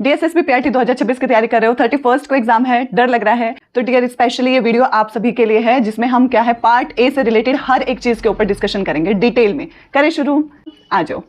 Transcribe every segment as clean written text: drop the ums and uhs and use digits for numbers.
DSSB PRT 2026 की तैयारी कर रहे हो, 31 को एग्जाम है, डर लग रहा है, तो डियर स्पेशली ये वीडियो आप सभी के लिए है, जिसमें हम क्या है पार्ट ए से रिलेटेड हर एक चीज के ऊपर डिस्कशन करेंगे डिटेल में। करें शुरू, आ जाओ।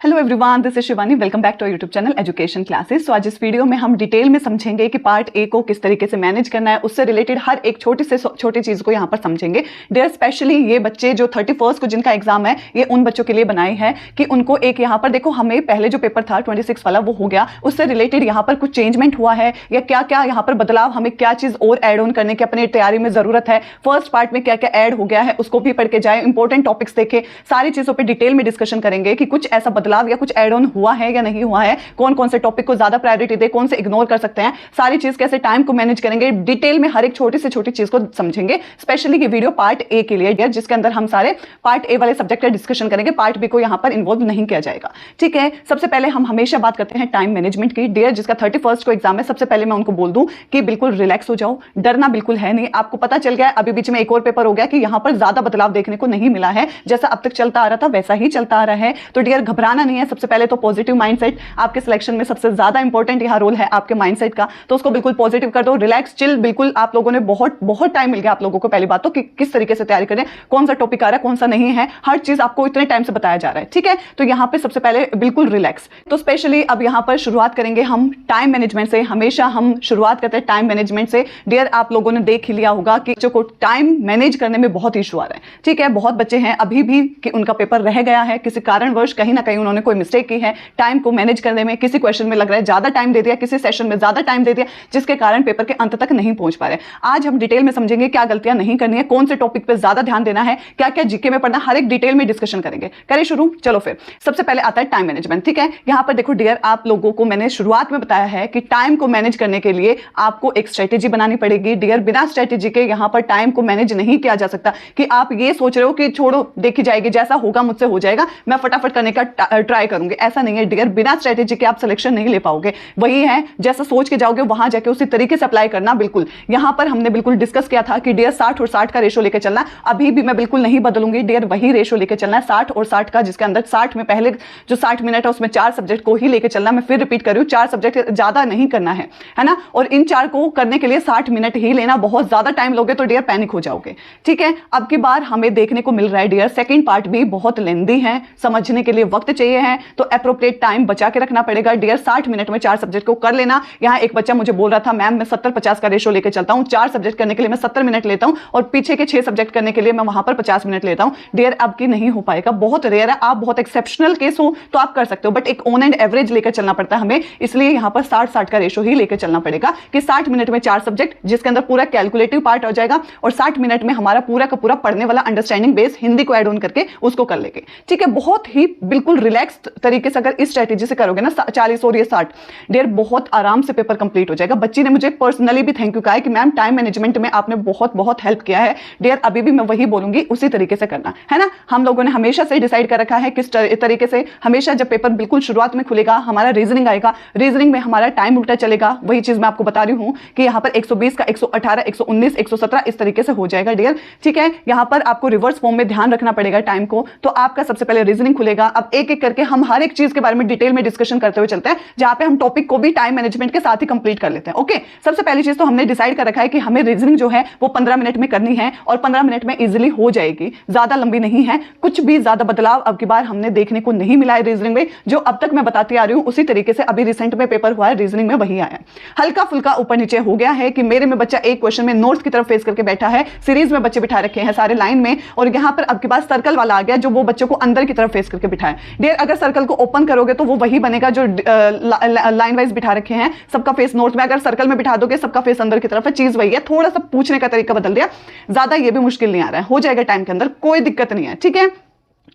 Hello everyone, this is Shivani, welcome back to YouTube channel education classes. तो आज इस वीडियो में हम डिटेल में समझेंगे कि पार्ट ए को किस तरीके से मैनेज करना है, उससे रिलेटेड हर एक छोटी से छोटी चीज को यहाँ पर समझेंगे। डियर स्पेशली ये बच्चे जो 31 को जिनका एग्जाम है, ये उन बच्चों के लिए बनाए हैं कि उनको एक यहाँ पर देखो, हमें पहले जो पेपर था 26 वाला वो हो गया, उससे रिलेटेड यहाँ पर कुछ चेंजमेंट हुआ है या क्या क्या यहाँ पर बदलाव, हमें क्या चीज और एड ऑन करने की अपनी तैयारी में जरूरत है, फर्स्ट पार्ट में क्या क्या ऐड हो गया है उसको भी पढ़ के जाए, इंपॉर्टेंट टॉपिक्स देखे, सारी चीजों पर डिटेल में डिस्कशन करेंगे कि कुछ ऐसा बदलाव या कुछ एड ऑन हुआ है या नहीं हुआ है, कौन कौन से टॉपिक को ज्यादा प्रायोरिटी दे, कौन से इग्नोर कर सकते हैं, सारी चीज कैसे टाइम को मैनेज करेंगे, डिटेल में हर एक छोटी से छोटी चीज को समझेंगे। स्पेशली ये वीडियो पार्ट ए के लिए डियर, जिसके अंदर हम सारे पार्ट ए वाले सब्जेक्ट का डिस्कशन करेंगे, पार्ट बी को यहां पर इन्वॉल्व नहीं किया जाएगा। ठीक है, सबसे पहले हम हमेशा बात करते हैं टाइम मैनेजमेंट की। डियर जिसका 31 को एग्जाम है, सबसे पहले मैं उनको बोल दूं कि बिल्कुल रिलैक्स हो जाओ, डरना बिल्कुल है नहीं। आपको पता चल गया है अभी बीच में एक और पेपर हो गया कि यहां पर ज्यादा बदलाव देखने को नहीं मिला है, जैसा अब तक चलता आ रहा था वैसा ही चलता आ रहा है। तो डियर घबराना नहीं है, सबसे पहले तो पॉजिटिव माइंडसेट, आपके सिलेक्शन में सबसे ज्यादा इंपॉर्टेंट यहां रोल है आपके माइंडसेट का, तो उसको बिल्कुल पॉजिटिव कर दो, रिलैक्स चिल। बिल्कुल आप लोगों ने बहुत टाइम मिल गया आप लोगों को, पहली बात तो कि किस तरीके से तैयारी करें, कौन सा टॉपिक आ रहा है कौन सा नहीं है, हर चीज आपको इतने टाइम से बताया जा रहा है। ठीक है, तो यहां पे सबसे पहले बिल्कुल रिलैक्स। तो स्पेशली अब यहां पर शुरुआत करेंगे हम टाइम मैनेजमेंट से। हमेशा हम शुरुआत करते हैं टाइम मैनेजमेंट से। डियर आप लोगों ने देख ही लिया होगा कि बच्चों को टाइम मैनेज करने में बहुत इशू आ रहा है। ठीक है, बहुत बच्चे हैं अभी भी कि उनका पेपर रह गया है, किसी कारणवश कहीं ना कहीं उन्होंने कोई मिस्टेक की है टाइम को मैनेज करने में, किसी क्वेश्चन में लग रहा है ज्यादा टाइम दे दिया, किसी सेशन में ज्यादा टाइम दे दिया, जिसके कारण पेपर के अंत तक नहीं पहुंच पा रहे। आज हम डिटेल में समझेंगे क्या गलतियां नहीं करनी है, कौन से टॉपिक पे ज्यादा ध्यान देना है, क्या क्या जीके में पढ़ना, हर एक डिटेल में डिस्कशन करेंगे। करें शुरू, चलो फिर सबसे पहले आता है टाइम मैनेजमेंट। ठीक है, यहां पर देखो डियर आप लोगों को मैंने शुरुआत में बताया है कि टाइम को मैनेज करने के लिए आपको एक स्ट्रेटेजी बनानी पड़ेगी। डियर बिना स्ट्रेटेजी के यहां पर टाइम को मैनेज नहीं किया जा सकता कि आप ये सोच रहे हो कि छोड़ो देखी जाएगी, जैसा होगा मुझसे हो जाएगा, मैं फटाफट करने का ट्राई करूंगी, ऐसा नहीं है डियर। बिना स्ट्रेटेजी के आप सिलेक्शन नहीं ले पाओगे। वही है जैसा सोच के जाओगे वहां जाके उसी तरीके से अप्लाई करना। बिल्कुल यहां पर हमने बिल्कुल डिस्कस किया था कि डियर 60 और 60 का रेशो लेकर चलना, अभी भी मैं बिल्कुल नहीं बदलूंगी डियर, वही रेशो लेकर चलना है 60 और 60 का, जिसके अंदर 60 में पहले जो 60 मिनट है उसमें 4 सब्जेक्ट को ही लेकर चलना। मैं फिर रिपीट कर रही हूं, 4 सब्जेक्ट ज्यादा नहीं करना है ना, और इन 4 को करने के लिए 60 मिनट ही लेना। बहुत ज्यादा टाइम लोगे तो डियर पैनिक हो जाओगे। ठीक है, अब की बार हमें देखने को मिल रहा है डियर सेकंड पार्ट भी बहुत लेंदी है, समझने के लिए वक्त चाहिए है, तो एप्रोप्रिएट टाइम बचा के रखना पड़ेगा डियर। 60 मिनट में 4 सब्जेक्ट को कर लेना। यहां एक बच्चा मुझे बोल रहा था मैम मैं 70-50 का रेशो लेकर चलता हूं, 4 सब्जेक्ट करने के लिए मैं 70 मिनट लेता हूं और पीछे के 6 सब्जेक्ट करने के लिए मैं वहां पर 50 मिनट लेता हूं। डियर अब की नहीं हो पाएगा, बहुत रेयर है, आप बहुत एक्सेप्शनल केस हो तो आप कर सकते हो, बट एक ऑन एंड एवरेज लेकर चलना पड़ता है हमें, इसलिए यहां पर 60-60 का रेशो ही लेकर चलना पड़ेगा कि 60 मिनट में 4 सब्जेक्ट, जिसके अंदर पूरा कैलकुलेटिव पार्ट हो जाएगा, और 60 मिनट में हमारा पूरा का पूरा पढ़ने वाला अंडरस्टैंडिंग बेस हिंदी को एड ऑन करके उसको कर लेंगे। ठीक है, बहुत ही बिल्कुल रिलैक्स तरीके से अगर इस स्ट्रेटेजी से करोगे ना 40 और ये 60, डियर बहुत आराम से पेपर कंप्लीट हो जाएगा। बच्ची ने मुझे पर्सनली भी थैंक यू कहा है कि मैम टाइम मैनेजमेंट में आपने बहुत हेल्प किया है। डियर अभी भी मैं वही बोलूंगी, उसी तरीके से करना है ना। हम लोगों ने हमेशा से डिसाइड कर रखा है किस तरीके से, हमेशा जब पेपर बिल्कुल शुरुआत में खुलेगा हमारा रीजनिंग आएगा, रीजनिंग में हमारा टाइम उल्टा चलेगा। वही चीज मैं आपको बता रही हूं कि यहां पर 120 का 118, 119, 117 इस तरीके से हो जाएगा डियर। ठीक है, यहां पर आपको रिवर्स फॉर्म में ध्यान रखना पड़ेगा टाइम को। तो आपका सबसे पहले रीजनिंग खुलेगा। अब एक एक करके हम हर एक चीज के बारे में डिटेल में डिस्कशन करते हुए चलते हैं, जहां पे हम टॉपिक को भी टाइम मैनेजमेंट के साथ ही कंप्लीट कर लेते हैं। ओके, सबसे पहली चीज तो हमने डिसाइड कर रखा है कि हमें रीजनिंग जो है वो 15 मिनट में करनी है और 15 मिनट में इजीली हो जाएगी, ज्यादा लंबी नहीं है। कुछ भी ज्यादा बदलाव अब की बार हमने देखने को नहीं मिला है रीजनिंग में, जो अब तक मैं बताती आ रही हूं उसी तरीके से अभी रिसेंट में पेपर हुआ है रीजनिंग में वही आया। हल्का फुल्का ऊपर नीचे हो गया है कि मेरे में बच्चा एक क्वेश्चन में नॉर्थ की तरफ फेस करके बैठा है, सीरीज में बच्चे बिठा रखे हैं सारे लाइन में, और यहां पर अब के बाद सर्कल वाला आ गया जो वो बच्चों को अंदर की तरफ फेस करके बिठाए। डियर अगर सर्कल को ओपन करोगे तो वो वही बनेगा जो लाइन वाइज बिठा रखे हैं, सबका फेस नॉर्थ में। अगर सर्कल में बिठा दोगे सबका फेस अंदर की तरफ है, चीज वही है, थोड़ा सा पूछने का तरीका बदल दिया, ज्यादा ये भी मुश्किल नहीं आ रहा है, हो जाएगा टाइम के अंदर, कोई दिक्कत नहीं है। ठीक है,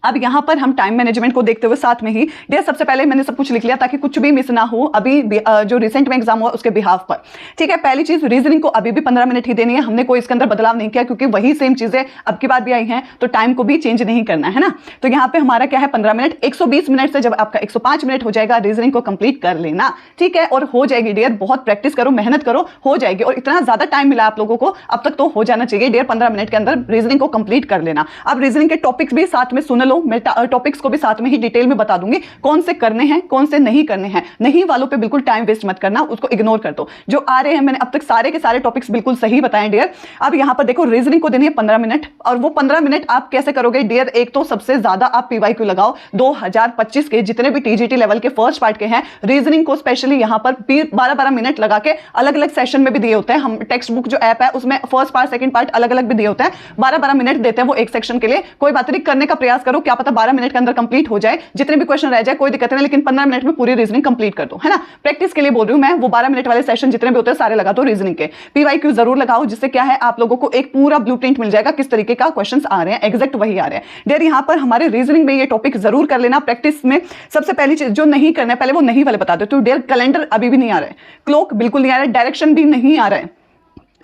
अब यहां पर हम टाइम मैनेजमेंट को देखते हुए साथ में ही डियर सबसे पहले मैंने सब कुछ लिख लिया ताकि कुछ भी मिस ना हो अभी जो रिसेंट में एग्जाम हुआ उसके बिहाफ पर। ठीक है, पहली चीज रीजनिंग को अभी भी 15 मिनट ही देनी है, हमने कोई इसके अंदर बदलाव नहीं किया क्योंकि वही सेम चीजें अब की बार भी आई हैं, तो टाइम को भी चेंज नहीं करना है ना। तो यहाँ पे हमारा क्या है 15 मिनट, 120 मिनट से जब आपका 105 मिनट हो जाएगा रीजनिंग को कंप्लीट कर लेना। ठीक है, और हो जाएगी डियर, बहुत प्रैक्टिस करो, मेहनत करो, हो जाएगी। और इतना ज्यादा टाइम मिला आप लोगों को, अब तक तो हो जाना चाहिए डियर, 15 मिनट के अंदर रीजनिंग को कंप्लीट कर लेना। अब रीजनिंग के टॉपिक्स भी साथ में सुन चलो मैं टॉपिक्स को भी साथ में ही डिटेल में बता दूंगी कौन से करने हैं कौन से नहीं करने हैं। नहीं वालों पे बिल्कुल टाइम वेस्ट मत करना, उसको इग्नोर कर दो। जो आ रहे हैं मैंने अब तक सारे के सारे टॉपिक्स बिल्कुल सही बताएं डियर। अब यहां पर देखो रीजनिंग को देनी है 15 मिनट, और वो 15 मिनट आप कैसे करोगे डियर? एक तो सबसे ज्यादा आप पीवाईक्यू लगाओ। 2025 के जितने भी टीजीटी लेवल के फर्स्ट पार्ट के हैं रीजनिंग को स्पेशली यहां पर 12-12 मिनट लगा के अलग अलग सेशन में भी दिए होते हैं। हम टेक्स्ट बुक जो ऐप है उसमें फर्स्ट पार्ट सेकंड पार्ट अलग अलग भी दिए होते हैं। 12-12 मिनट देते हैं वो एक सेक्शन के लिए। कोई बात नहीं, करने का प्रयास करो, क्या पता 12 मिनट के अंदर कंप्लीट हो जाए। जितने भी क्वेश्चन रह जाए कोई दिक्कत नहीं, लेकिन 15 मिनट में पूरी रीजनिंग कंप्लीट कर दो, है ना। प्रैक्टिस के लिए बोल रही हूं मैं। वो 12 मिनट वाले सेशन जितने भी होते हैं सारे लगा दो रीजनिंग के। पीवाईक्यू जरूर लगाओ, जिससे क्या है आप लोगों को एक पूरा ब्लूप्रिंट मिल जाएगा किस तरीके का क्वेश्चंस आ रहे हैं, एग्जैक्ट वही आ रहे हैं डियर। यहां पर हमारे रीजनिंग में ये टॉपिक जरूर कर लेना। प्रैक्टिस में सबसे पहली चीज जो नहीं करना है पहले वो नहीं वाले बता दो। तो डियर कैलेंडर अभी भी नहीं आ रहा है, क्लॉक बिल्कुल नहीं आ रहा है, डायरेक्शन भी नहीं आ रहा है,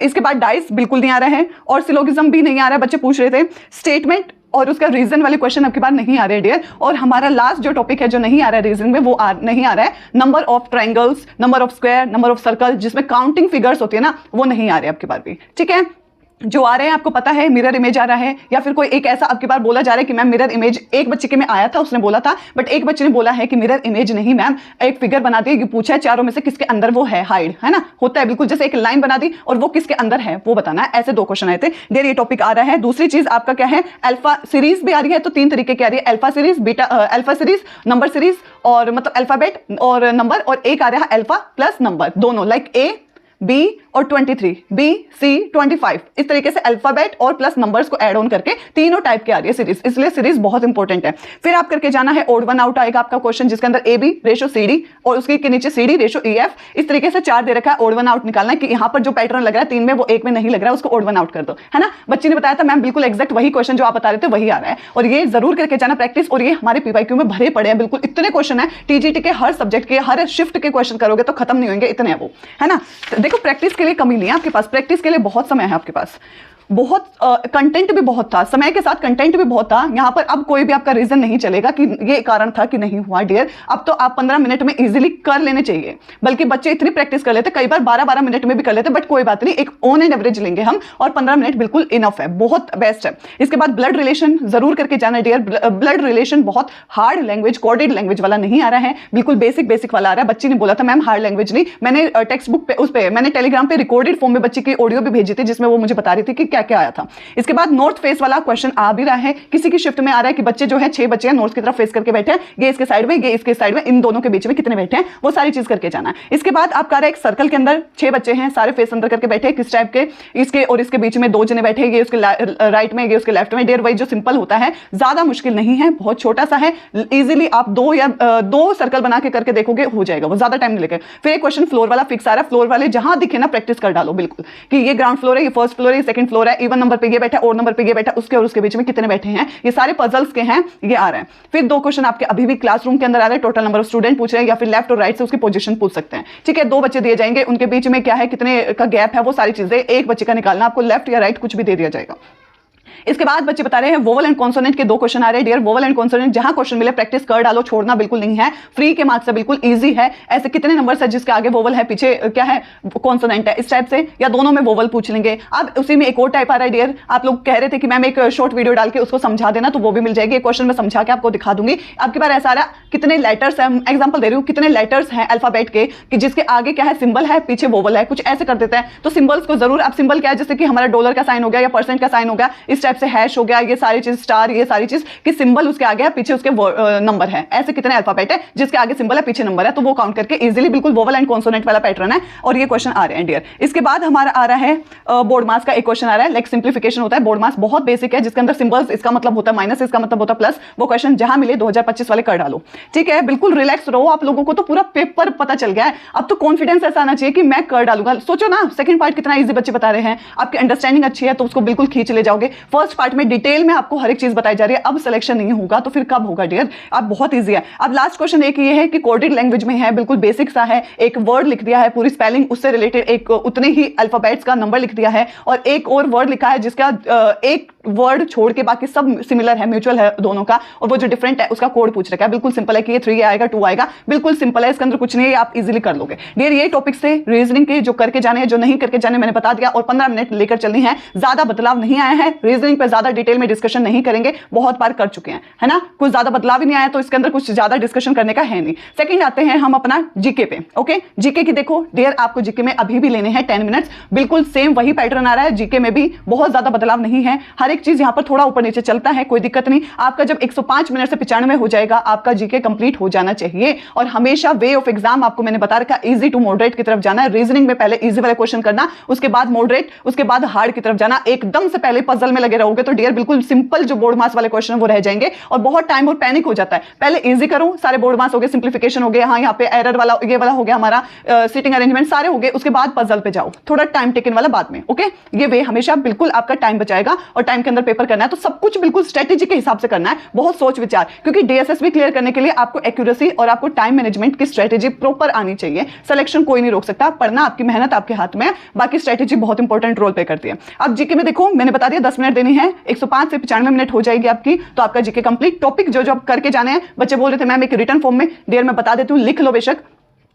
इसके बाद डाइस बिल्कुल नहीं आ रहा है, और सिलोगिज्म भी नहीं आ रहा है। बच्चे पूछ रहे थे स्टेटमेंट और उसका रीजन वाले क्वेश्चन आपके पास नहीं आ रहे डियर। और हमारा लास्ट जो टॉपिक है जो नहीं आ रहा है रीजनिंग में वो नहीं आ रहा है number of triangles, number of square, number of circle, जिसमें काउंटिंग फिगर्स होती है ना, वो नहीं आ रहे आपके पास भी। ठीक है, जो आ रहे हैं आपको पता है मिरर इमेज आ रहा है, या फिर कोई एक ऐसा आपके बार बोला जा रहा है कि मैम मिरर इमेज, एक बच्चे के में आया था उसने बोला था, बट एक बच्चे ने बोला है कि मिरर इमेज नहीं मैम, एक फिगर बना दी, पूछा है चारों में से किसके अंदर वो है हाइड, है ना, होता है बिल्कुल जैसे एक लाइन बना दी और वो किसके अंदर है वो बताना है। ऐसे 2 क्वेश्चन आए थे डियर, ये टॉपिक आ रहा है। दूसरी चीज आपका क्या है, अल्फा सीरीज भी आ रही है, तो 3 तरीके की आ रही है, alpha series, beta alpha series, number series, और मतलब अल्फाबेट और नंबर, और एक आ रहा है अल्फा प्लस नंबर दोनों, लाइक A B और 23, B C 25, इस तरीके से अल्फाबेट और प्लस नंबर्स को ऐड ऑन करके तीनों टाइप की आ रही है सीरीज, इसलिए सीरीज बहुत इंपॉर्टेंट है। फिर आप करके जाना है ओड वन आउट आएगा आपका क्वेश्चन, जिसके अंदर AB रेशो CD और उसके के नीचे CD रेशो EF, इस तरीके से 4 दे रखा है। ओड वन आउट निकालना है कि यहाँ पर जो पैटर्न लग रहा है 3 में वो 1 में नहीं लग रहा है, उसको ओड वन आउट कर दो, है ना। बच्ची ने बताया था मैम बिल्कुल एग्जैक्ट वही क्वेश्चन जो आप बता रहे थे वही आ रहा है, और ये जरूर करके जाना प्रैक्टिस। और ये हमारे पीवाईक्यू में भरे पड़े हैं बिल्कुल, इतने क्वेश्चन है टीजीटी के, हर सब्जेक्ट के हर शिफ्ट के क्वेश्चन करोगे तो खत्म नहीं होंगे, इतने हैं वो, है ना। देखो प्रैक्टिस के लिए कमी नहीं है आपके पास, प्रैक्टिस के लिए बहुत समय है आपके पास, बहुत कंटेंट भी बहुत था, समय के साथ कंटेंट भी बहुत था यहाँ पर। अब कोई भी आपका रीजन नहीं चलेगा कि ये कारण था कि नहीं हुआ डियर। अब तो आप 15 मिनट में इजीली कर लेने चाहिए, बल्कि बच्चे इतनी प्रैक्टिस कर लेते, कई बार 12-12 मिनट में भी कर लेते, बट कोई बात नहीं, एक ऑन एंड एवरेज लेंगे हम, और 15 मिनट बिल्कुल इनफ है, बहुत बेस्ट है। इसके बाद ब्लड रिलेशन जरूर करके जाना डियर। ब्लड रिलेशन बहुत हार्ड लैंग्वेज, कोडेड लैंग्वेज वाला नहीं आ रहा है, बिल्कुल बेसिक वाला आ रहा है। बच्ची ने बोला था मैम हार्ड लैंग्वेज नहीं, मैंने टेक्स्ट बुक पे उस पे मैंने टेलीग्राम पे रिकॉर्डेड फॉर्म में बच्ची की ऑडियो भी भेजी थी, जिसमें वो मुझे बता रही थी कि क्या क्या आया था। इसके बाद नॉर्थ फेस वाला क्वेश्चन आ भी रहा है, किसी की शिफ्ट में आ रहा है कि बच्चे जो है 6 बच्चे हैं नॉर्थ की तरफ फेस करके बैठे हैं, ये इसके साइड में ये इसके साइड में, इन दोनों के बीच में कितने बैठे हैं वो सारी चीज करके जाना है। इसके बाद आपका एक सर्कल के अंदर 6 बच्चे हैं, सारे फेस अंदर करके बैठे हैं, किस टाइप के, इसके और इसके बीच में 2 जने बैठे, ये उसके राइट में ये उसके लेफ्ट में। डियर वही जो सिंपल होता है, ज्यादा मुश्किल नहीं है, बहुत छोटा सा है, इजीली आप 2 सर्कल बना के करके देखोगे हो जाएगा, वो ज्यादा टाइम नहीं लेगा। फिर एक क्वेश्चन फ्लोर वाला फिक्स आ रहा है, फ्लोर वाले जहां दिखे ना प्रैक्टिस कर डालो बिल्कुल, कि ये ग्राउंड फ्लोर है, ये फर्स्ट फ्लोर है, ये सेकंड फ्लोर है, इवन नंबर पे ये बैठा, और नंबर पे ये बैठा, उसके और उसके बीच में कितने बैठे हैं, ये सारे पजल्स के हैं, ये आ रहे हैं। फिर 2 क्वेश्चन आपके अभी भी क्लासरूम के अंदर आ रहे हैं, टोटल नंबर ऑफ स्टूडेंट पूछ रहे हैं, या फिर लेफ्ट और राइट से उसकी पोजीशन पूछ सकते हैं। ठीक है, 2 बच्चे दिए जाएंगे, उनके बीच में क्या है, कितने का गैप है, वो सारी चीजें एक बच्चे का निकालना, आपको लेफ्ट या राइट कुछ भी दे दिया जाएगा। इसके बाद बच्चे बता रहे हैं वोवल एंड कॉन्सोनेंट के 2 क्वेश्चन आ रहे हैं डियर। वोवल एंड कॉन्सोनेंट जहां क्वेश्चन मिले प्रैक्टिस कर डालो, छोड़ना बिल्कुल नहीं है, फ्री के मार्क्स है, बिल्कुल इजी है। ऐसे कितने नंबर है जिसके आगे वोवल है पीछे क्या है कॉन्सोनेंट है, इस टाइप से, या दोनों में वोवल पूछ लेंगे। अब उसी में एक और टाइप आ रहा है डियर, आप लोग कह रहे थे कि मैम एक शॉर्ट वीडियो डाल के उसको समझा देना, तो वो भी मिल जाएगी, क्वेश्चन में समझा के आपको दिखा दूंगी। आपके पास ऐसा आ रहा कितने लेटर्स है, एग्जाम्पल दे रही हूँ, कितने लेटर्स हैं अल्फाबेट के कि जिसके आगे क्या है सिंबल है, पीछे वोवल है, कुछ ऐसे कर देते हैं। तो सिंबल्स को जरूर, अब सिंबल क्या है, जैसे कि हमारा डॉलर का साइन हो गया या परसेंट का साइन हो गया, इस टाइप से हैश हो गया, ये सारी चीज स्टार, ये सारी चीज कि सिंबल उसके आगे है, पीछे उसके नंबर है, ऐसे कितने अल्फाबेट है जिसके आगे सिंबल है पीछे नंबर है, तो वो काउंट करके इजीली बिल्कुल वोवल एंड कॉन्सोनेंट वाला पैटर्न है, और ये क्वेश्चन आ रहे हैं डियर। इसके बाद हमारा आ रहा है बोर्ड मास का एक क्वेश्चन आ रहा है, लाइक सिंप्लीफिकेशन होता है, बोर्ड मास बहुत बेसिक है, जिसके अंदर सिंबल्स इसका मतलब होता है माइनस, इसका मतलब होता है प्लस, वो क्वेश्चन जहां मिले 2025 वाले कर डालो। ठीक है, बिल्कुल रिलैक्स रहो, आप लोगों को तो पूरा पेपर पता चल गया है, अब तो कॉन्फिडेंस ऐसा आना चाहिए कि मैं कर डालूंगा। सोचो ना सेकंड पार्ट कितना इजी बच्चे बता रहे हैं, आपकी अंडरस्टैंडिंग अच्छी है तो उसको बिल्कुल खींच ले जाओगे। फर्स्ट पार्ट में डिटेल में आपको हर एक चीज बताई जा रही है, अब सिलेक्शन नहीं होगा तो फिर कब होगा डियर। अब बहुत इजी है। अब लास्ट क्वेश्चन एक ये है कि कोडेड लैंग्वेज में है, बिल्कुल बेसिक सा है, एक वर्ड लिख दिया है पूरी स्पेलिंग उससे रिलेटेड, एक उतने ही अल्फाबेट्स का नंबर लिख दिया है, और एक और वर्ड लिखा है जिसका एक वर्ड छोड़ के बाकी सब सिमिलर है, म्यूचुअल है दोनों का, और वो जो डिफरेंट है उसका कोड पूछ रखा है। बिल्कुल सिंपल है कि ये 3 आएगा 2 आएगा, बिल्कुल सिंपल है, इसके अंदर कुछ नहीं है, आप इजीली कर लोगे डियर। ये टॉपिक से रीजनिंग के जो करके जाने हैं, जो नहीं करके जाने मैंने बता दिया, और 15 मिनट लेकर चलनी है, ज्यादा बदलाव नहीं आया है। रीजनिंग पे ज्यादा डिटेल में डिस्कशन नहीं करेंगे, बहुत बार कर चुके हैं, है ना, कुछ ज्यादा बदलाव ही नहीं आया, तो इसके अंदर कुछ ज्यादा डिस्कशन करने का है नहीं। सेकंड आते हैं हम अपना जीके पे। ओके, जीके की देखो डियर, आपको जीके में अभी भी लेने हैं 10 मिनट्स, बिल्कुल सेम वही पैटर्न आ रहा है, जीके में भी बहुत ज्यादा बदलाव नहीं है, हर एक चीज यहां पर थोड़ा ऊपर नीचे चलता है, कोई दिक्कत नहीं। आपका जब 105 मिनट से 95 हो जाएगा, आपका जीके कंप्लीट हो जाना चाहिए। और हमेशा वे ऑफ एग्जाम आपको मैंने बता रखा, इजी टू मॉडरेट की तरफ जाना है। रीजनिंग में पहले इजी वाला क्वेश्चन करना, उसके बाद मॉडरेट, उसके बाद हार्ड की तरफ जाना। एकदम से पहले पजल में लगे रहोगे तो डियर बिल्कुल सिंपल जो बोर्ड मास वाले क्वेश्चन वो रह जाएंगे, और बहुत टाइम और पैनिक हो जाता है। पहले इजी करो, सारे बोर्ड मास हो गए, सिंप्लीफिकेशन हो गया, हाँ यहाँ पे एरर वाला ये वाला हो गया, हमारा सीटिंग अरेंजमेंट सारे हो गए, उसके बाद पजल पे जाओ, थोड़ा टाइम टेकन वाला बाद में। ओके, ये वे हमेशा बिल्कुल आपका टाइम बचाएगा, और टाइम के अंदर पेपर करना है तो सब कुछ बिल्कुल स्ट्रेटेजी के हिसाब से करना है, बहुत सोच विचार, क्योंकि डीएसएसबी क्लियर करने के लिए आपको एक्यूरेसी और आपको टाइम मैनेजमेंट की स्ट्रेटेजी प्रॉपर आनी चाहिए। सिलेक्शन कोई नहीं रोक सकता, पढ़ना आपकी मेहनत आपके हाथ में, बाकी स्ट्रेटेजी बहुत इंपॉर्टेंट रोल प्ले करती है। अब जीके में देखो मैंने बता दिया 10 मिनट देनी है, 105 से 95 मिनट हो जाएगी आपकी, तो आपका जीके कंप्लीट। टॉपिक जो जो आप करके जाने हैं, बच्चे बोल रहे थे मैम एक रिटर्न फॉर्म में, डियर मैं बता देती हूँ, लिख लो बेशक।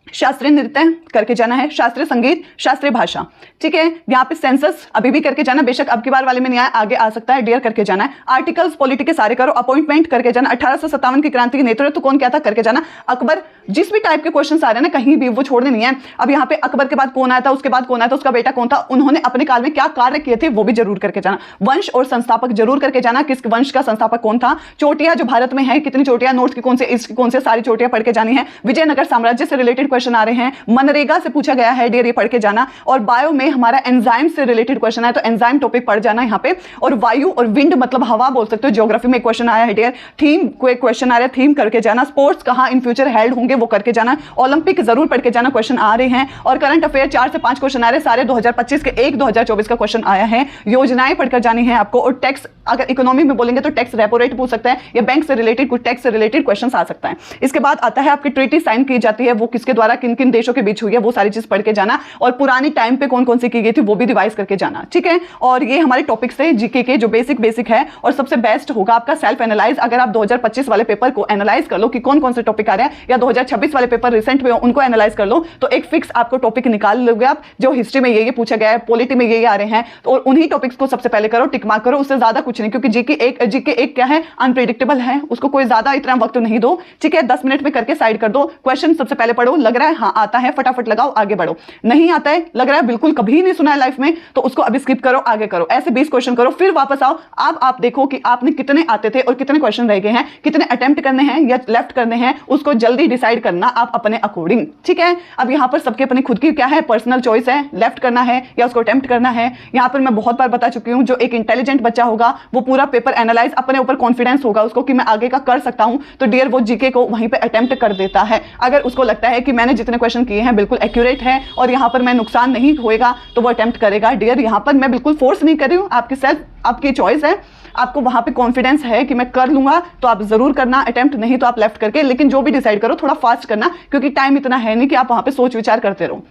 शास्त्रीय नृत्य करके जाना है, शास्त्रीय संगीत, शास्त्रीय भाषा, ठीक है। यहाँ पे सेंसस अभी भी करके जाना, बेशक अब की बार वाले में नहीं आया, आगे आ सकता है, डियर करके जाना है। आर्टिकल्स पॉलिटी के सारे करो, अपॉइंटमेंट करके जाना, 1857 की क्रांति के नेतृत्व कौन क्या था करके जाना। अकबर, जिस भी टाइप के क्वेश्चन आ रहे हैं ना, कहीं भी वो छोड़ने नहीं है। अब यहाँ पे अकबर के बाद कौन आया था, उसके बाद कौन आया था, उसका बेटा कौन था, उन्होंने अपने काल में क्या कार्य किए थे, वो भी जरूर करके जाना। वंश और संस्थापक जरूर करके जाना, किस वंश का संस्थापक कौन था। चोटियां जो भारत में है, कितनी चोटियां, नॉर्थ की कौन से, ईस्ट की कौन से, सारी चोटियां पढ़ के जानी है। विजयनगर साम्राज्य से रिलेटेड क्वेश्चन आ रहे हैं, मनरेगा से पूछा गया है डियर, ये पढ़ के जाना। और बायो में हमारा एंजाइम से रिलेटेड क्वेश्चन है, तो एंजाइम टॉपिक पढ़ जाना यहाँ पे। और वायु और विंड मतलब हवा बोल सकते हो, ज्योग्राफी में क्वेश्चन आया है डियर। थीम कोई क्वेश्चन आ रहा है, थीम करके जाना। स्पोर्ट्स कहाँ इन फ्यूचर हेल्ड होंगे, वो करके जाना। ओलंपिक जरूर पढ़ के जाना, क्वेश्चन आ रहे हैं। और करंट अफेयर 4 से 5 क्वेश्चन आ रहे हैं, सारे 2025 के, एक 2024 का क्वेश्चन आया है। योजनाएं पढ़कर जानी है आपको। और टैक्स, अगर इकोनॉमी में बोलेंगे तो टैक्स रेपो रेट पूछ सकता है, या बैंक से रिलेटेड कुछ टैक्स से रिलेटेड क्वेश्चन आ सकता है। इसके बाद आता है आपकी ट्रीटी साइन की जाती है, वो किसके द्वारा, किन किन देशों के बीच हुई है, वो सारी चीज पढ़ के जाना। और पुरानी टाइम पे कौन कौन सी की गई थी वो भी रिवाइज करके जाना, ठीक है। और ये हमारे टॉपिक से जीके के जो बेसिक है। और सबसे बेस्ट होगा आपका सेल्फ एनालाइज। अगर आप 2025 वाले पेपर को एनालाइज कर लो कि कौन कौन से टॉपिक आ रहे हैं, या 2026 वाले पेपर रिसेंट में उनको एनालाइज कर लो, तो एक फिक्स आपको टॉपिक निकाल लोगे आप, जो हिस्ट्री में ये पूछा गया है, पॉलिटी में ये आ रहे हैं, तो उन्हीं टॉपिक्स को सबसे पहले करो, टिक मार्क करो, उससे ज्यादा कुछ नहीं। क्योंकि जीके एक क्या है, अनप्रेडिक्टेबल है, उसको कोई ज्यादा इतना वक्त नहीं दो, ठीक है। 10 मिनट में करके साइड कर दो। क्वेश्चन सबसे पहले पढ़ो, लग रहा है हाँ आता है, फटाफट लगाओ, आगे बढ़ो। नहीं आता है, लग रहा है बिल्कुल कभी नहीं सुना है लाइफ में, तो उसको अभी स्किप करो, आगे करो। ऐसे 20 क्वेश्चन करो, फिर वापस आओ। अब आप देखो कि आपने कितने आते थे और कितने क्वेश्चन रह गए हैं, कितने अटेम्प्ट करने हैं या लेफ्ट करने हैं, उसको जल्दी डिसाइड करना आप अपने अकॉर्डिंग, ठीक है। अब यहां पर सबके अपनी खुद की क्या है, पर्सनल चॉइस है, लेफ्ट करना है या उसको अटेम्प्ट करना है। यहां पर मैं बहुत बार बता चुकी हूं, जो एक इंटेलिजेंट बच्चा होगा वो पूरा पेपर एनालाइज, अपने ऊपर कॉन्फिडेंस होगा उसको कि मैं आगे का कर सकता हूं, तो डियर वो जीके को वहीं पे अटेम्प्ट कर देता है। अगर उसको लगता है कि मैंने जितने क्वेश्चन किए हैं बिल्कुल एक्यूरेट है और यहां पर मैं नुकसान नहीं होएगा, तो वो अटेम्प्ट करेगा। डियर यहां पर मैं बिल्कुल फोर्स नहीं कर रही हूं, आपकी सेल्फ, आपकी चॉइस है। आपको वहां पे कॉन्फिडेंस है कि मैं कर लूंगा, तो आप जरूर करना अटेम्प्ट, नहीं तो आप लेफ्ट करके, लेकिन जो भी डिसाइड करो थोड़ा फास्ट करना, क्योंकि टाइम इतना है नहीं कि आप वहां पे सोच विचार करते रहो,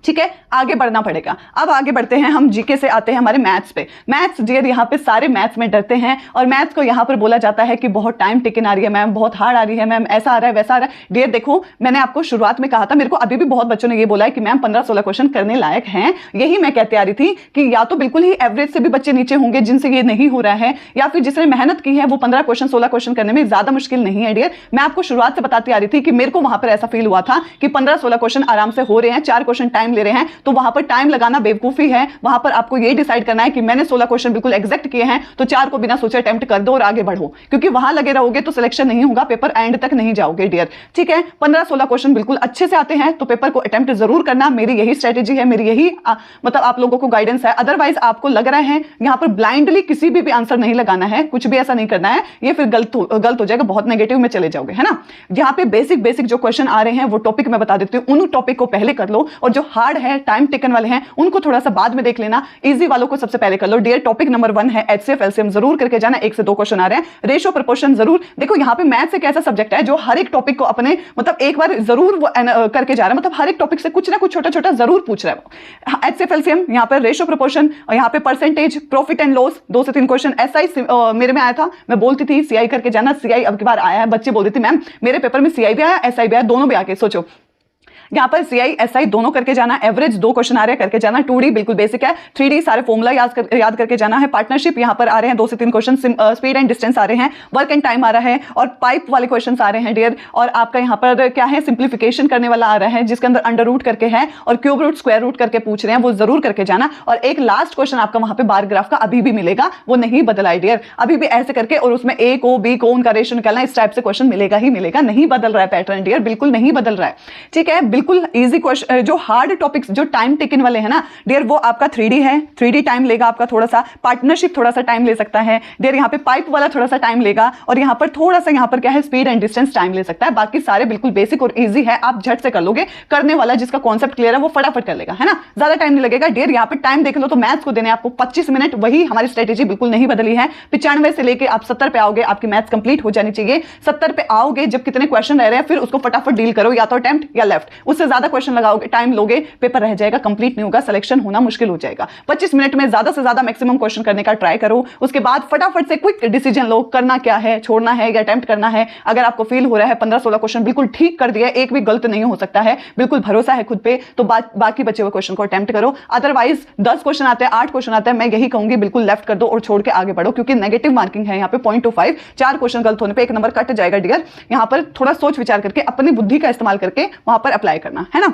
ठीक है। आगे बढ़ना पड़ेगा। अब आगे बढ़ते हैं हम, जीके से आते हैं हमारे मैथ्स पे। मैथ्स डियर यहाँ पे सारे मैथ्स में डरते हैं, और मैथ्स को यहाँ पर बोला जाता है कि बहुत टाइम टेकन आ रही है मैम, बहुत हार्ड आ रही है मैम, ऐसा आ रहा है वैसा आ रहा है। डियर देखो, मैंने आपको शुरुआत में कहा था, मेरे को अभी भी बहुत बच्चों ने ये बोला है कि मैम 15-16 क्वेश्चन करने लायक हैं। यही मैं कहते आ रही थी कि या तो बिल्कुल ही एवरेज से भी बच्चे नीचे होंगे जिनसे ये नहीं हो रहा है, या फिर जिसने मेहनत की है वो 15 क्वेश्चन 16 क्वेश्चन करने में ज्यादा मुश्किल नहीं है। डियर मैं आपको शुरुआत से बताती आ रही थी कि मेरे को वहां पर ऐसा फील हुआ था कि 15-16 क्वेश्चन आराम से हो रहे हैं, 4 क्वेश्चन टाइम ले रहे हैं, तो वहां पर टाइम लगाना बेवकूफी है। वहां पर आपको ये डिसाइड करना है कि मैंने 16 क्वेश्चन बिल्कुल एग्जैक्ट किए हैं, तो 4 को बिना सोचे अटेम्प्ट कर दो और आगे बढ़ो, क्योंकि वहां लगे रहोगे तो सिलेक्शन नहीं होगा, पेपर एंड तक नहीं जाओगे डियर, ठीक है। 15-16 क्वेश्चन बिल्कुल अच्छे से आते हैं तो पेपर को अटेम्प्ट जरूर करना। मेरी यही स्ट्रेटेजी है, मेरी यही मतलब आप लोगों को गाइडेंस है। अदरवाइज आपको लग रहा है यहां पर ब्लाइंडली किसी भी आंसर नहीं लगाना है, कुछ भी ऐसा नहीं करना है, ये फिर गलत हो जाएगा, बहुत नेगेटिव में चले जाओगे, है ना। यहाँ पे बेसिक जो क्वेश्चन आ रहे हैं वो टॉपिक मैं बता देती हूँ, उन टॉपिक को पहले कर लो, और जो हार्ड है, टाइम टेकन वाले हैं, उनको थोड़ा सा बाद में देख लेना, इजी वालों को सबसे पहले कर लो। डियर टॉपिक नंबर 1 है HCF LCM, जरूर करके जाना, 1 से 2 क्वेश्चन आ रहे हैं। रेशियो प्रोपोर्शन जरूर देखो, यहाँ पे मैथ्स एक ऐसा सब्जेक्ट है जो हर एक टॉपिक को अपने मतलब एक बार जरूर करके जा रहा है, मतलब हर एक टॉपिक से कुछ ना कुछ छोटा छोटा जरूर पूछ रहा है। HCF LCM, यहाँ पर रेशियो प्रोपोर्शन और यहाँ पे परसेंटेज, प्रॉफिट एंड लॉस, 2 से 3 क्वेश्चन। SI मेरे में आया था, मैं बोलती थी CI करके जाना, CI अब की बार आया है, बच्चे बोल रही थी मैम मेरे पेपर में CI भी आया, SI भी आया, दोनों भी आके सोचो। यहाँ पर CI SI दोनों करके जाना, एवरेज 2 क्वेश्चन आ रहे हैं करके जाना, 2D बिल्कुल बेसिक है, 3D सारे फॉर्मूला याद करके जाना है, पार्टनरशिप यहाँ पर आ रहे हैं 2 से 3 क्वेश्चन, स्पीड एंड डिस्टेंस आ रहे हैं, वर्क एंड टाइम आ रहा है, और पाइप वाले क्वेश्चन आ रहे हैं डियर। और आपका यहाँ पर क्या है, सिंप्लीफिकेशन करने वाला आ रहा है जिसके अंदर अंडर रूट करके है और क्यूब रूट स्क्वायर रूट करके पूछ रहे हैं, वो जरूर करके जाना। और एक लास्ट क्वेश्चन आपका वहां पे बार ग्राफ का अभी भी मिलेगा, वो नहीं बदला है डियर, अभी भी ऐसे करके, और उसमें A को B को उनका रेशियो निकालना, इस टाइप से क्वेश्चन मिलेगा ही मिलेगा, नहीं बदल रहा है पैटर्न डियर, बिल्कुल नहीं बदल रहा है। ठीक है, बिल्कुल इजी क्वेश्चन। जो हार्ड टॉपिक्स जो टाइम टेकन वाले हैं ना डियर, वो आपका 3D है, 3D टाइम लेगा आपका थोड़ा सा, पार्टनरशिप थोड़ा सा टाइम ले सकता है डियर, यहाँ पे पाइप वाला थोड़ा सा टाइम लेगा, और यहाँ पर थोड़ा सा यहाँ पर क्या है, स्पीड एंड डिस्टेंस टाइम ले सकता है। बाकी सारे बिल्कुल बेसिक और इजी है, आप झट से कर लोगे, करने वाला जिसका कॉन्सेप्ट क्लियर है वो फटाफट कर लेगा, है ना, ज्यादा टाइम नहीं लगेगा डियर। यहाँ पे टाइम देख लो तो मैथ्स को देने आपको 25 मिनट, वही हमारी स्ट्रेटेजी बिल्कुल नहीं बदली है। 95 से लेके आप 70 पे आओगे, आपकी मैथ्स कंप्लीट हो जानी चाहिए। 70 पे आओगे जब कितने क्वेश्चन रह रहे हैं, फिर उसको फटाफट डील करो, या तो अटेम्प्ट या लेफ्ट, उससे ज्यादा क्वेश्चन लगाओगे, टाइम लोगे, पेपर रह जाएगा, कंप्लीट नहीं होगा, सिलेक्शन होना मुश्किल हो जाएगा। 25 मिनट में ज्यादा से ज्यादा मैक्सिमम क्वेश्चन करने का ट्राई करो, उसके बाद फटाफट से क्विक डिसीजन लो, करना क्या है, छोड़ना है या अटेम्प्ट करना है। अगर आपको फील हो रहा है 15-16 क्वेश्चन बिल्कुल ठीक कर दिया, एक भी गलत नहीं हो सकता है, बिल्कुल भरोसा है खुद पे, तो बाकी बचे हुए क्वेश्चन को अटेम्प्ट करो। अदरवाइज 10 क्वेश्चन आते हैं, 8 क्वेश्चन आते हैं, मैं यही कहूंगी बिल्कुल लेफ्ट कर दो और छोड़ के आगे बढ़ो, क्योंकि नेगेटिव मार्किंग है यहाँ पे 0.25, 4 क्वेश्चन गलत होने पे 1 नंबर कट जाएगा डियर। यहाँ पर थोड़ा सोच विचार करके, अपनी बुद्धि का इस्तेमाल करके वहां पर अप्लाई करना है ना।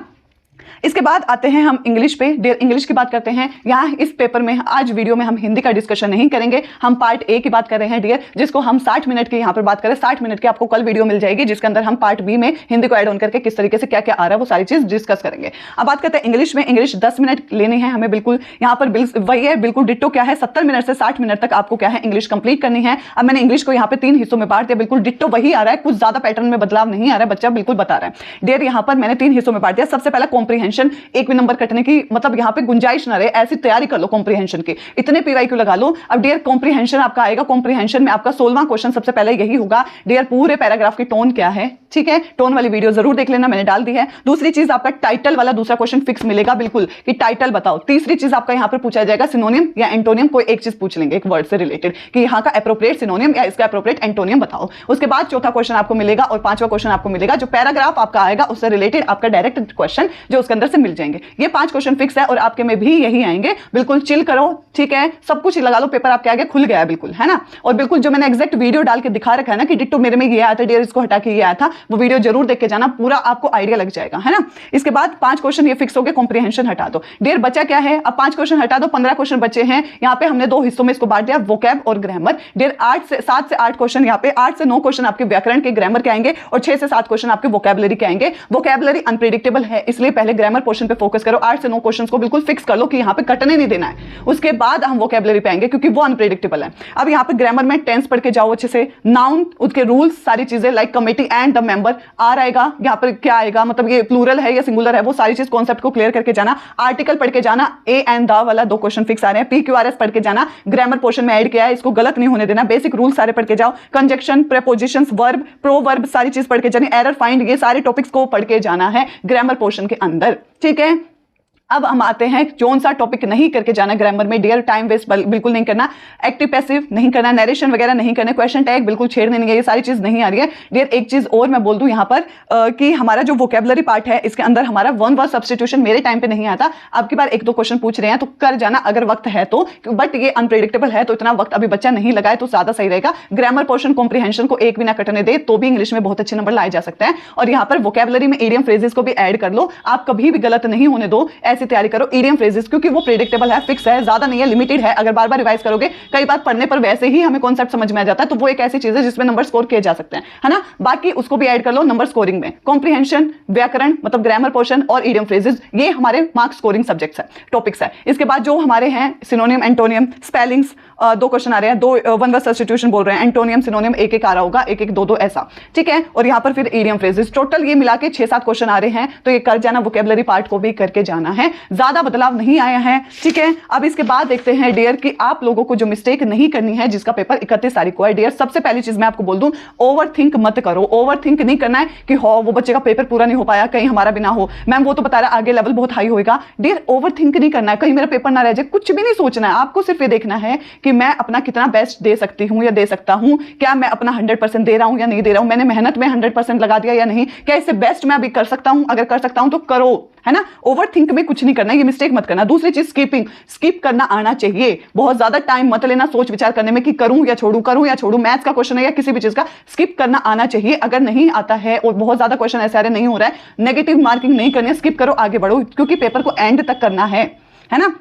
इसके बाद आते हैं हम इंग्लिश पे डियर, इंग्लिश की बात करते हैं। यहाँ इस पेपर में आज वीडियो में हम हिंदी का डिस्कशन नहीं करेंगे, हम पार्ट A की बात कर रहे हैं डियर, जिसको हम 60 मिनट की यहाँ पर बात करें, 60 मिनट की आपको कल वीडियो मिल जाएगी, जिसके अंदर हम पार्ट B में हिंदी को ऐड ऑन करके किस तरीके से क्या क्या आ रहा है वो सारी चीज डिस्कस करेंगे। अब बात करते हैं इंग्लिश में। इंग्लिश 10 मिनट लेनी है हमें, बिल्कुल यहाँ पर वही है, बिल्कुल डिट्टो क्या है, 70 मिनट से 60 मिनट तक आपको क्या है, इंग्लिश कंप्लीट करनी है। अब मैंने इंग्लिश को यहाँ पे 3 हिस्सों में बांट दिया, बिल्कुल डिट्टो वही आ रहा है, कुछ ज्यादा पैटर्न में बदलाव नहीं आ रहा है, बच्चा बिल्कुल बता रहा है डियर। यहाँ पर मैंने 3 हिस्सों में बांट दिया। सबसे पहला कॉम्प्रीहेंशन, एक भी नंबर कटने की मतलब यहाँ पे गुंजाइश ना रहे, ऐसी तैयारी कर लो कॉम्प्रीहेंशन की, इतने PYQ लगा लो। अब डियर कॉम्प्रीहेंशन आपका आएगा, कॉम्प्रीहेंशन में आपका 16वां क्वेश्चन सबसे पहले यही होगा डियर, पूरे पैराग्राफ की टोन क्या है, ठीक है, टोन वाली वीडियो जरूर देख लेना, मैंने डाल दी है। दूसरी चीज आपका टाइटल वाला दूसरा क्वेश्चन फिक्स मिलेगा बिल्कुल, कि टाइटल बताओ। तीसरी चीज आपका यहाँ पर पूछा जाएगा सिनोनियम या एंटोनियम, कोई एक चीज पूछ लेंगे एक वर्ड से रिलेटेड, कि यहाँ का एप्रोप्रिएट सिनोनियम या इसका एप्रोप्रिएट एंटोनियम बताओ। उसके बाद चौथा क्वेश्चन आपको मिलेगा और 5वां क्वेश्चन आपको मिलेगा, जो पैराग्राफ आपका आएगा उससे रिलेटेड आपका डायरेक्ट क्वेश्चन जो उसके अंदर से मिल जाएंगे। ये 5 क्वेश्चन फिक्स है और आपके में भी यही आएंगे, बिल्कुल चिल करो, ठीक है, सब कुछ लगा लो, पेपर आपके आगे खुल गया है बिल्कुल, है ना। और बिल्कुल जो मैंने एग्जैक्ट वीडियो डाल के दिखा रखा है ना कि डिट्टो मेरे में ये आया था डियर, इसको हटा के ये आया था, वो वीडियो जरूर देख के जाना, पूरा आपको आइडिया लग जाएगा, है ना। इसके बाद 5 क्वेश्चन ये फिक्स हो गए, कॉम्प्रीहेंशन हटा दो डियर, बचा क्या है, अब 5 क्वेश्चन हटा दो, 15 क्वेश्चन बचे हैं। यहाँ पे हमने 2 हिस्सों में इसको बांट दिया, वोकैब और ग्रामर डियर। 7 से 8 क्वेश्चन यहाँ पे, 8 से 9 क्वेश्चन आपके व्याकरण के ग्रामर के आएंगे और 6 से 7 क्वेश्चन आपके वोकैबुलरी के आएंगे। वोकैबुलरी अनप्रेडिक्टेबल है, इसलिए पहले ग्रामर पोर्शन पे फोकस करो, 8 से 9 क्वेश्चन को बिल्कुल फिक्स कर लो कि यहाँ पे कटने नहीं देना है, उसके बाद हम वोकैबुलरी पे आएंगे क्योंकि वो अनप्रेडिक्टेबल है। अब यहाँ पे ग्रामर में टेंस पढ़ के जाओ अच्छे से, नाउन, उसके रूल्स, सारी चीजें like committee and the member आएगा, यहाँ पर क्या आएगा, मतलब ये प्लूरल है या सिंगुलर है, वो सारी चीज कॉन्सेप्ट को क्लियर करके जाना। आर्टिकल पढ़ के जाना, ए एंड द वाला 2 क्वेश्चन फिक्स आ रहे हैं। PQRS पढ़ के जाना, ग्रामर पोर्शन में ऐड किया है, इसको गलत नहीं होने देना। बेसिक रूल सारे पढ़ के जाओ, कंजक्शन, प्रेपोजिशंस, वर्ब, प्रोवर्ब, सारी चीज पढ़ के जानी, एरर फाइंड, ये सारे टॉपिक्स को पढ़ के जाना है ग्रामर पोर्शन के अंदर, ठीक है। अब हम आते हैं कौन सा टॉपिक नहीं करके जाना ग्रामर में डियर, टाइम वेस्ट बिल्कुल नहीं करना, एक्टिव पैसिव नहीं करना, नरेशन वगैरह नहीं करना, क्वेश्चन टैग बिल्कुल छेड़ने नहीं है, ये सारी चीज नहीं आ रही है डियर। एक चीज और मैं बोल दूं यहाँ पर कि हमारा जो वोकैबुलरी पार्ट है इसके अंदर हमारा वन वर्ड सब्स्टिट्यूशन मेरे टाइम पे नहीं आता, अब की बार 1-2 क्वेश्चन पूछ रहे हैं तो कर जाना अगर वक्त है तो, बट ये अनप्रेडिक्टेबल है तो इतना वक्त अभी बच्चा नहीं लगाए तो ज्यादा सही रहेगा। ग्रामर पोर्शन कॉम्प्रीहेंशन को एक भी ना कटने दे तो भी इंग्लिश में बहुत अच्छे नंबर लाए जा सकते हैं। और यहाँ पर वोकैबुलरी में इडियम फ्रेजेस को भी ऐड कर लो, आप कभी भी गलत नहीं होने दो, ऐसी तैयारी करो ईडियम फ्रेजेस, क्योंकि वो प्रेडिक्टेबल है, फिक्स है, ज्यादा नहीं है, लिमिटेड है। अगर बार बार रिवाइज करोगे, कई बार पढ़ने पर वैसे ही हमें कॉन्सेप्ट समझ में आ जाता है, तो वो एक ऐसी चीज है जिसमें नंबर स्कोर किए जा सकते हैं, है ना। बाकी उसको भी ऐड कर लो नंबर स्कोरिंग में। कॉम्प्रिहेंशन, व्याकरण मतलब ग्रामर पोर्शन और ईडियम फ्रेजेस, ये हमारे मार्क्स स्कोरिंग सब्जेक्ट्स है, टॉपिक्स है। इसके बाद जो हमारे हैं सिनोनियम, एंटोनियम, स्पेलिंग्स, 2 क्वेश्चन आ रहे हैं, 2 वन वर्ड सब्स्टिट्यूशन बोल रहे हैं, एंटोनियम सिनोनियम एक एक आ रहा होगा, एक एक 2 ऐसा, ठीक है। और यहाँ पर फिर ईडियम फ्रेजेस, टोटल ये मिला के 6-7 क्वेश्चन आ रहे हैं, तो ये कर जाना, वोकेबलरी पार्ट को भी करके जाना है, ज्यादा बदलाव नहीं आया है, ठीक है। अब इसके बाद देखते हैं डियर कि आप लोगों को जो मिस्टेक नहीं करनी है, जिसका पेपर 31 तारीख को है। डियर सबसे पहली चीज मैं आपको बोल दूं, ओवर थिंक मत करो। ओवर थिंक नहीं करना है कि हो वो बच्चे का पेपर पूरा नहीं हो पाया, कहीं हमारा भी ना हो, मैम वो तो बता रहा है आगे लेवल बहुत हाई होगा। डियर ओवर थिंक नहीं करना है, कहीं मेरा पेपर ना रह जाए, कुछ भी नहीं सोचना है। आपको सिर्फ ये देखना है कि मैं अपना कितना बेस्ट दे सकती हूं या दे सकता हूं, क्या मैं अपना 100% दे रहा हूं या नहीं दे रहा हूं, मैंने मेहनत में 100% लगा दिया या नहीं, क्या इससे बेस्ट मैं अभी कर सकता हूं, अगर कर सकता हूं तो करो, है ना। ओवर थिंक में कुछ नहीं करना, ये मिस्टेक मत करना। दूसरी चीज स्किपिंग, स्किप करना आना चाहिए, बहुत ज्यादा टाइम मत लेना सोच विचार करने में कि करूं या छोड़ूं, करूं या छोड़ूं। मैथ्स का क्वेश्चन है या किसी भी चीज का, स्किप करना आना चाहिए। अगर नहीं आता है और बहुत ज्यादा क्वेश्चन ऐसे आ रहे नहीं हो रहा है, नेगेटिव मार्किंग नहीं करनी है, स्किप करो, आगे बढ़ो, क्योंकि पेपर को एंड तक करना है ना।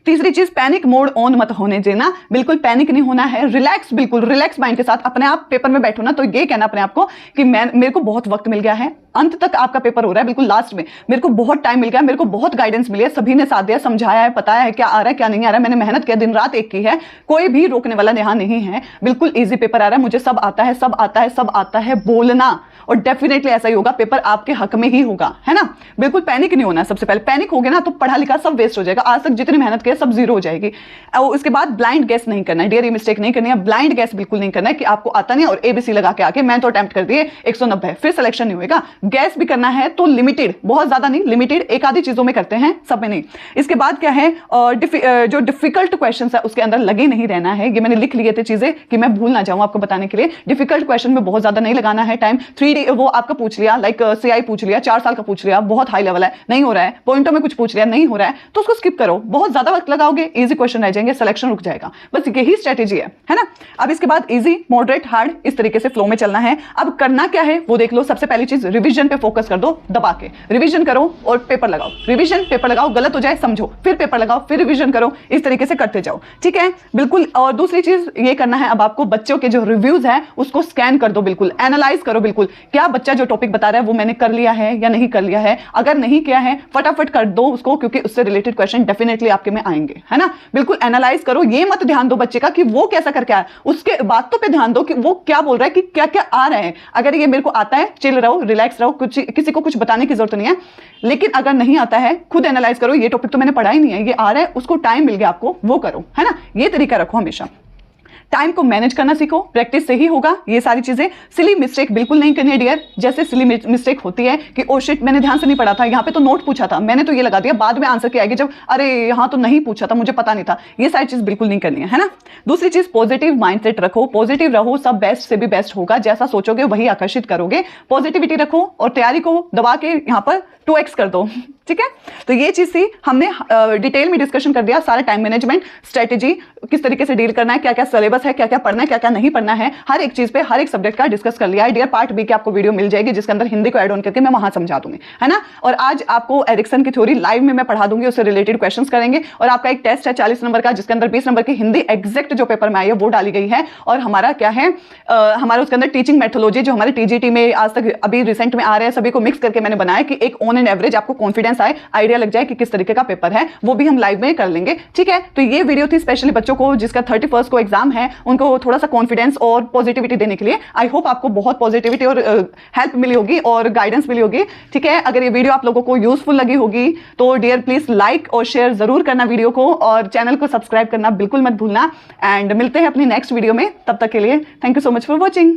तीसरी चीज, पैनिक मोड ऑन मत होने देना, बिल्कुल पैनिक नहीं होना है, रिलैक्स, बिल्कुल रिलैक्स माइंड के साथ अपने आप पेपर में बैठो ना, तो ये कहना अपने आप को कि मेरे को बहुत वक्त मिल गया है, अंत तक आपका पेपर हो रहा है, बिल्कुल लास्ट में मेरे को बहुत टाइम मिल गया, मेरे को बहुत गाइडेंस मिली है, सभी ने साथ दिया, समझाया है, पता है क्या आ रहा है क्या नहीं आ रहा है, मैंने मेहनत किया, दिन रात एक की है, कोई भी रोकने वाला यहाँ नहीं है, बिल्कुल ईजी पेपर आ रहा है, मुझे सब आता है, सब आता है, सब आता है बोलना, और डेफिनेटली ऐसा ही होगा, पेपर आपके हक में ही होगा, है ना। बिल्कुल पैनिक नहीं होना। सबसे पहले पैनिक हो गया ना तो पढ़ा लिखा सब वेस्ट हो जाएगा, आज तक जितनी मेहनत की सब जीरो हो जाएगी। और उसके बाद ब्लाइंड गैस नहीं करना है, डियर ये मिस्टेक नहीं करनी है, ब्लाइंड गैस बिल्कुल नहीं करना है कि आपको आता नहीं और ABC लगा के आके मैं तो अटेम्प्ट कर दिए 190 फिर सिलेक्शन नहीं होगा। गैस भी करना है तो लिमिटेड, बहुत ज्यादा नहीं, लिमिटेड एक आधी चीजों में करते हैं, सब में नहीं। इसके बाद क्या है, जो डिफिकल्ट क्वेश्चन है उसके अंदर लगे नहीं रहना है, ये मैंने लिख लिए थे चीजें कि मैं भूल ना जाऊं आपको बताने के लिए। डिफिकल्ट क्वेश्चन में बहुत ज्यादा नहीं लगाना है टाइम। 3D वो आपका पूछ लिया, लाइक CI पूछ लिया, 4 साल का पूछ लिया, बहुत हाई लेवल है, नहीं हो रहा है, पॉइंटों में कुछ पूछ लिया, नहीं हो रहा है, तो उसको स्किप करो। बहुत ज्यादा वक्त लगाओगे, इजी क्वेश्चन रह जाएंगे, सिलेक्शन रुक जाएगा, बस यही स्ट्रेटेजी है ना। अब इसके बाद इजी, मॉडरेट, हार्ड, इस तरीके से फ्लो में चलना है। अब करना क्या है वो देख लो। सबसे पहली चीज रिवीजन पे फोकस कर दो, दबा के रिवीजन करो और पेपर लगाओ, रिवीजन पेपर लगाओ, गलत हो जाए समझो, फिर पेपर लगाओ, फिर रिवीजन करो, इस तरीके से करते जाओ, ठीक है, बिल्कुल। और दूसरी चीज ये करना है, अब आपको बच्चों के जो रिव्यूज है उसको स्कैन कर दो, बिल्कुल एनालाइज करो, बिल्कुल क्या बच्चा जो टॉपिक बता रहा है वो मैंने कर लिया है या नहीं कर लिया है, अगर नहीं किया है फटाफट कर दो उसको, क्योंकि उससे रिलेटेड क्वेश्चन डेफिनेटली आपके में आएंगे, है ना। बिल्कुल एनालाइज करो, ये मत ध्यान दो बच्चे का कि वो कैसा करके आया, उसके बातों पे ध्यान दो कि वो क्या बोल रहा है, कि क्या क्या आ रहा है। अगर ये मेरे को आता है, चिल रहो, रिलैक्स रहो, किसी को कुछ बताने की जरूरत नहीं है। लेकिन अगर नहीं आता है, खुद एनालाइज करो, ये टॉपिक तो मैंने पढ़ा ही नहीं है, ये आ रहा है, उसको टाइम मिल गया आपको, वो करो, है ना। ये तरीका रखो हमेशा। टाइम को मैनेज करना सीखो, प्रैक्टिस से ही होगा ये सारी चीजें। सिली मिस्टेक बिल्कुल नहीं करनी है डियर। जैसे सिली मिस्टेक होती है कि ओ शिट मैंने ध्यान से नहीं पढ़ा था, यहाँ पे तो नोट पूछा था, मैंने तो ये लगा दिया, बाद में आंसर क्या आएगी जब, अरे यहाँ तो नहीं पूछा था, मुझे पता नहीं था। ये सारी चीज बिल्कुल नहीं करनी है ना। दूसरी चीज पॉजिटिव माइंडसेट रखो, पॉजिटिव रहो, सब बेस्ट से भी बेस्ट होगा, जैसा सोचोगे वही आकर्षित करोगे। पॉजिटिविटी रखो और तैयारी को दबा के यहाँ पर 2x कर दो, ठीक है। तो ये चीज थी, हमने डिटेल में डिस्कशन कर दिया सारा टाइम मैनेजमेंट स्ट्रेटेजी, किस तरीके से डील करना है, क्या क्या सिलेबस है, क्या क्या पढ़ना है, क्या क्या नहीं पढ़ना है, हर एक चीज पे हर एक सब्जेक्ट का डिस्कस कर लिया है डियर। पार्ट बी की आपको वीडियो मिल जाएगी जिसके अंदर हिंदी को ऐड ऑन करके मैं वहां समझा दूंगी, है ना। और आज आपको एरिक्सन की थ्योरी लाइव में मैं पढ़ा दूंगी, उससे रिलेटेड क्वेश्चंस करेंगे। और आपका एक टेस्ट है 40 नंबर का, जिसके अंदर 20 नंबर की हिंदी एग्जैक्ट जो पेपर में आई है वो डाली गई है। और हमारा क्या है, हमारा उसके अंदर टीचिंग मेथोलॉजी जो हमारे TGT में आज तक अभी रिसेंट में आ रहे हैं, सभी को मिक्स करके मैंने बनाया कि एक ऑन एंड एवरेज आपको कॉन्फिडेंस आए, आइडिया लग जाए कि किस तरीके का पेपर है, वो भी हम लाइव में कर लेंगे, ठीक है। तो ये वीडियो थी स्पेशली बच्चों को जिसका 31 को एग्जाम है, उनको थोड़ा सा कॉन्फिडेंस और पॉजिटिविटी देने के लिए। आई होप आपको बहुत पॉजिटिविटी और हेल्प मिली होगी और गाइडेंस मिली होगी, ठीक है। अगर ये वीडियो आप लोगों को यूजफुल लगी होगी तो डियर प्लीज लाइक और शेयर जरूर करना वीडियो को, और चैनल को सब्सक्राइब करना बिल्कुल मत भूलना। एंड मिलते हैं अपनी नेक्स्ट वीडियो में, तब तक के लिए thank you so much for watching.